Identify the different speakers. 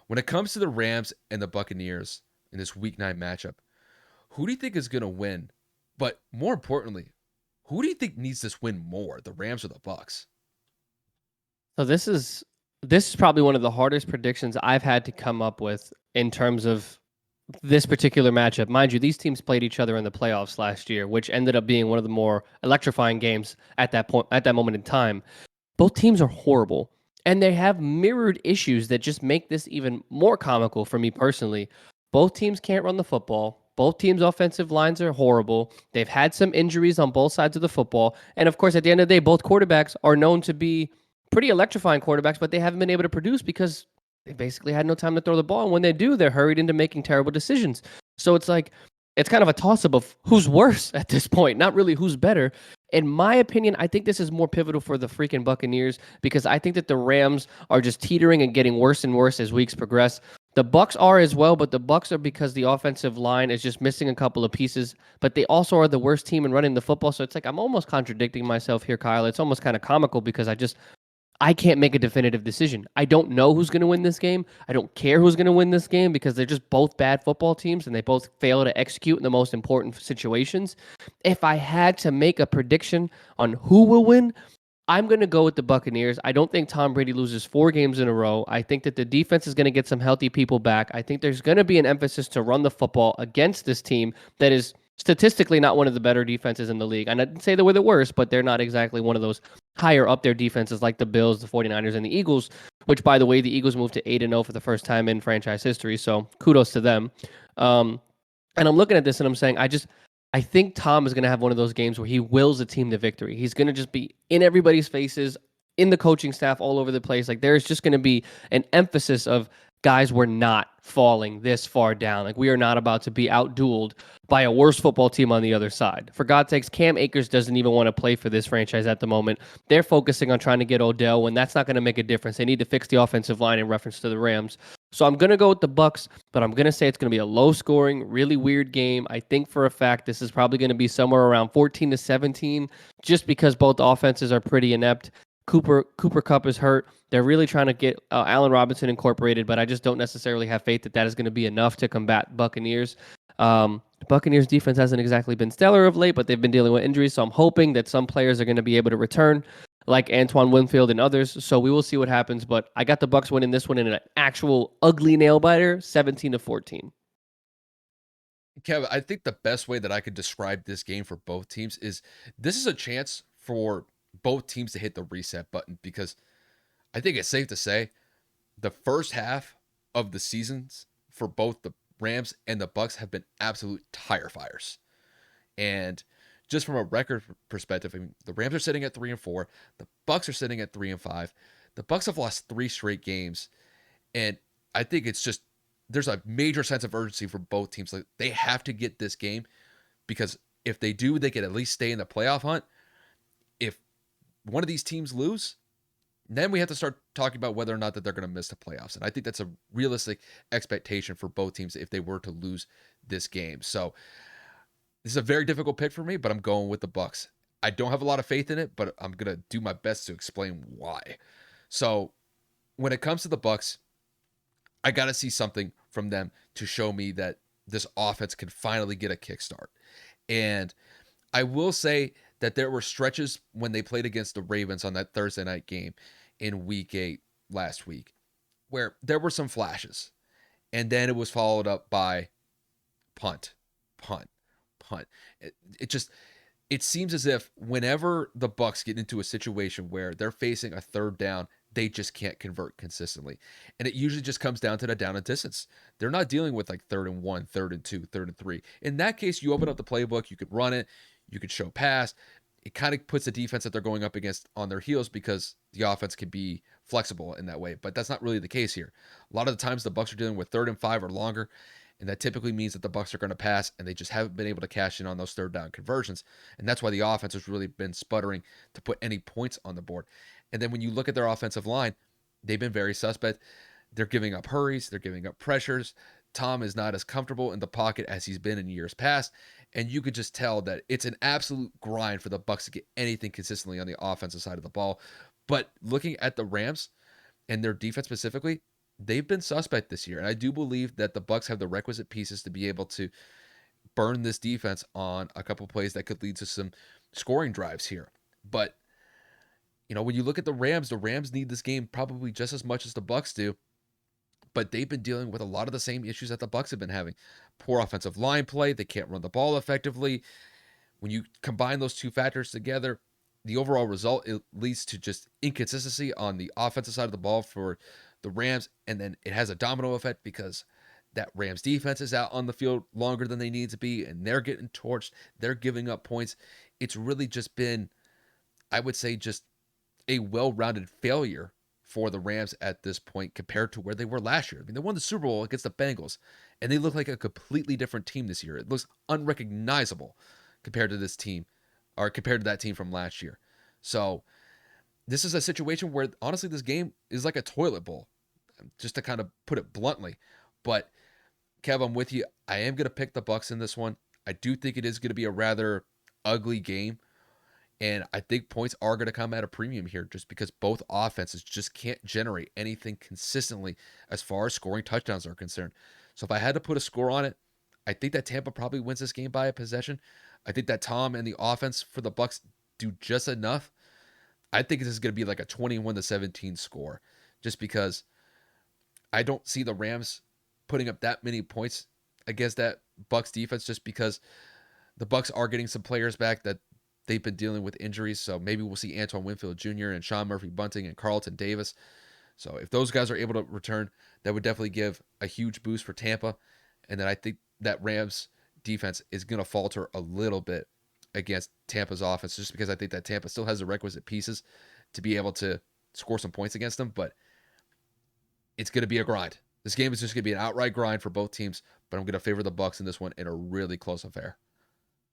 Speaker 1: When it comes to the Rams and the Buccaneers in this Week 9 matchup, who do you think is going to win? But more importantly, who do you think needs this win more, the Rams or the Bucs?
Speaker 2: So this is probably one of the hardest predictions I've had to come up with in terms of this particular matchup. Mind you, these teams played each other in the playoffs last year, which ended up being one of the more electrifying games at that moment in time. Both teams are horrible, and they have mirrored issues that just make this even more comical for me personally. Both teams can't run the football. Both teams' offensive lines are horrible. They've had some injuries on both sides of the football. And of course, at the end of the day, both quarterbacks are known to be pretty electrifying quarterbacks, but they haven't been able to produce because they basically had no time to throw the ball. And when they do, they're hurried into making terrible decisions. So it's like, it's kind of a toss up of who's worse at this point, not really who's better. In my opinion, I think this is more pivotal for the freaking Buccaneers because I think that the Rams are just teetering and getting worse and worse as weeks progress. The Bucs are as well, but the Bucs are because the offensive line is just missing a couple of pieces, but they also are the worst team in running the football. So it's like I'm almost contradicting myself here, Kyle. It's almost kind of comical because I can't make a definitive decision. I don't know who's going to win this game. I don't care who's going to win this game because they're just both bad football teams and they both fail to execute in the most important situations. If I had to make a prediction on who will win, I'm going to go with the Buccaneers. I don't think Tom Brady loses 4 games in a row. I think that the defense is going to get some healthy people back. I think there's going to be an emphasis to run the football against this team that is statistically not one of the better defenses in the league. And I didn't say they were the worst, but they're not exactly one of those higher up their defenses like the Bills, the 49ers, and the Eagles, which, by the way, the Eagles moved to 8-0 for the first time in franchise history. So kudos to them. Um, and I'm looking at this and I'm saying, I think Tom is going to have one of those games where he wills a team to victory. He's going to just be in everybody's faces, in the coaching staff, all over the place. Like there's just going to be an emphasis of guys, we're not falling this far down. Like we are not about to be outdueled by a worse football team on the other side. For God's sakes, Cam Akers doesn't even want to play for this franchise at the moment. They're focusing on trying to get Odell when that's not going to make a difference. They need to fix the offensive line in reference to the Rams. So I'm going to go with the Bucs, but I'm going to say it's going to be a low-scoring, really weird game. I think for a fact this is probably going to be somewhere around 14-17 just because both offenses are pretty inept. Cooper Kupp is hurt. They're really trying to get Allen Robinson incorporated, but I just don't necessarily have faith that that is going to be enough to combat Buccaneers. The Buccaneers defense hasn't exactly been stellar of late, but they've been dealing with injuries, so I'm hoping that some players are going to be able to return like Antoine Winfield and others. So we will see what happens. But I got the Bucs winning this one in an actual ugly nail biter, 17-14.
Speaker 1: Kevin, I think the best way that I could describe this game for both teams is this is a chance for both teams to hit the reset button because I think it's safe to say the first half of the seasons for both the Rams and the Bucs have been absolute tire fires. And just from a record perspective, I mean, the Rams are sitting at 3-4, the Bucs are sitting at 3-5. The Bucs have lost 3 straight games, and I think it's just there's a major sense of urgency for both teams. Like they have to get this game because if they do, they can at least stay in the playoff hunt. If one of these teams lose, then we have to start talking about whether or not that they're going to miss the playoffs. And I think that's a realistic expectation for both teams if they were to lose this game. So this is a very difficult pick for me, but I'm going with the Bucs. I don't have a lot of faith in it, but I'm going to do my best to explain why. So when it comes to the Bucs, I got to see something from them to show me that this offense can finally get a kickstart. And I will say that there were stretches when they played against the Ravens on that Thursday night game in week 8 last week where there were some flashes. And then it was followed up by punt, punt, punt. It just it seems as if whenever the Bucs get into a situation where they're facing a third down, they just can't convert consistently. And it usually just comes down to the down and distance. They're not dealing with like 3rd and 1, 3rd and 2, 3rd and 3. In that case, you open up the playbook, you could run it, you could show pass. It kind of puts the defense that they're going up against on their heels because the offense can be flexible in that way. But that's not really the case here. A lot of the times the Bucs are dealing with 3rd and 5 or longer, and that typically means that the Bucs are going to pass, and they just haven't been able to cash in on those third down conversions. And that's why the offense has really been sputtering to put any points on the board. And then when you look at their offensive line, they've been very suspect. They're giving up hurries, they're giving up pressures. Tom is not as comfortable in the pocket as he's been in years past, and you could just tell that it's an absolute grind for the Bucs to get anything consistently on the offensive side of the ball. But looking at the Rams and their defense specifically, they've been suspect this year, and I do believe that the Bucs have the requisite pieces to be able to burn this defense on a couple plays that could lead to some scoring drives here. But when you look at the Rams need this game probably just as much as the Bucs do, but they've been dealing with a lot of the same issues that the Bucs have been having. Poor offensive line play, they can't run the ball effectively. When you combine those two factors together, the overall result, it leads to just inconsistency on the offensive side of the ball for the Rams, and then it has a domino effect because that Rams defense is out on the field longer than they need to be, and they're getting torched, they're giving up points. It's really just been, I would say, just a well-rounded failure for the Rams at this point compared to where they were last year. I mean, they won the Super Bowl against the Bengals, and they look like a completely different team this year. It looks unrecognizable compared to this team, or compared to that team from last year. So this is a situation where honestly, this game is like a toilet bowl, just to kind of put it bluntly. But Kev, I'm with you. I am going to pick the Bucs in this one. I do think it is going to be a rather ugly game. And I think points are going to come at a premium here just because both offenses just can't generate anything consistently as far as scoring touchdowns are concerned. So if I had to put a score on it, I think that Tampa probably wins this game by a possession. I think that Tom and the offense for the Bucs do just enough. I think this is going to be like a 21-17 score just because I don't see the Rams putting up that many points against that Bucs defense just because the Bucs are getting some players back that they've been dealing with injuries. So maybe we'll see Antoine Winfield Jr. and Sean Murphy Bunting and Carlton Davis. So if those guys are able to return, that would definitely give a huge boost for Tampa. And then I think that Rams defense is going to falter a little bit against Tampa's offense just because I think that Tampa still has the requisite pieces to be able to score some points against them. But it's going to be a grind. This game is just going to be an outright grind for both teams, but I'm going to favor the Bucs in this one in a really close affair.